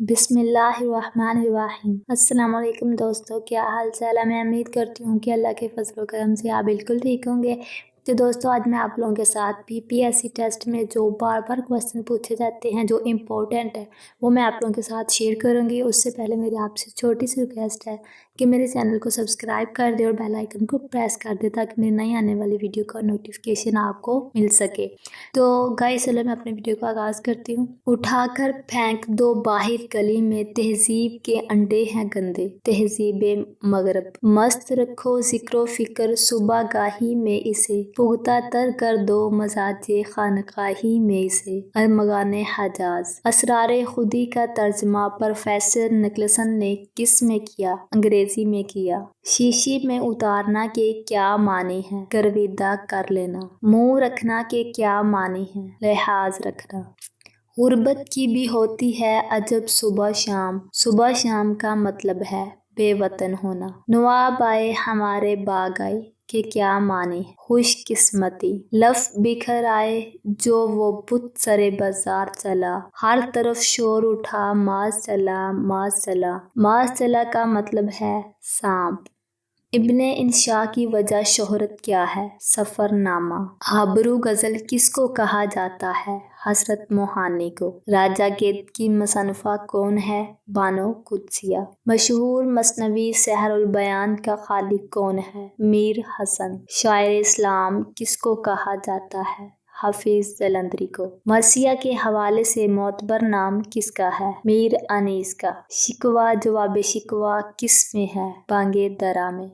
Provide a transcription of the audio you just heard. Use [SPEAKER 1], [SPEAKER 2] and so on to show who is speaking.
[SPEAKER 1] बिस्मिल्लाहिर्रहमानिर्रहीम। अस्सलाम वालेकुम दोस्तों, क्या हाल चाल है। मैं उम्मीद करती हूँ कि अल्लाह के फजल करम से आप बिल्कुल ठीक होंगे। तो दोस्तों, आज मैं आप लोगों के साथ पीपीएससी टेस्ट में जो बार बार क्वेश्चन पूछे जाते हैं, जो इम्पोर्टेंट है, वो मैं आप लोगों के साथ शेयर करूँगी। उससे पहले मेरी आपसे छोटी सी रिक्वेस्ट है कि मेरे चैनल को सब्सक्राइब कर दे और बेल आइकन को प्रेस कर दे, ताकि मेरी नई आने वाली वीडियो का नोटिफिकेशन आपको मिल सके। तो गाइस, चलो मैं अपने वीडियो का आगाज़ करती हूँ। उठाकर फेंक दो बाहर गली में, तहजीब के अंडे हैं गंदे, तहजीब मगरब। मस्त रखो जिक्रो फिक्र सुबह गाही में इसे, पुख्ता तर कर दो मजाजे खानकाही में इसे। अरमगाने हजाज। असरारे खुदी का तर्जमा प्रोफेसर निकलसन ने किस में किया? अंग्रेजी में किया। शीशी में उतारना के क्या माने हैं? गर्विदा कर लेना। मुंह रखना के क्या माने हैं? लिहाज रखना। गुर्बत की भी होती है अजब सुबह शाम, सुबह शाम का मतलब है बेवतन होना। नवाब आए हमारे बाग आए के क्या माने? खुश किस्मती। लफ्ज बिखर आए जो वो बुत सरे बाजार चला, हर तरफ शोर उठा माज चला माज चला। माज चला का मतलब है सांप। इब्ने इंशा की वजह शोहरत क्या है? सफरनामा। आबरू गजल किसको कहा जाता है? हसरत मोहानी को। राजा गेद की मुसन्निफा कौन है? बानो कुद्सिया। मशहूर मसनवी सहरुल बयान का खालिक कौन है? मीर हसन। शायर इस्लाम किसको कहा जाता है? हाफिज जलंधरी को। मरसिया के हवाले से मोतबर नाम किसका है? मीर अनीस का। शिकवा जवाब शिकवा किस में है? बांगे दरा में।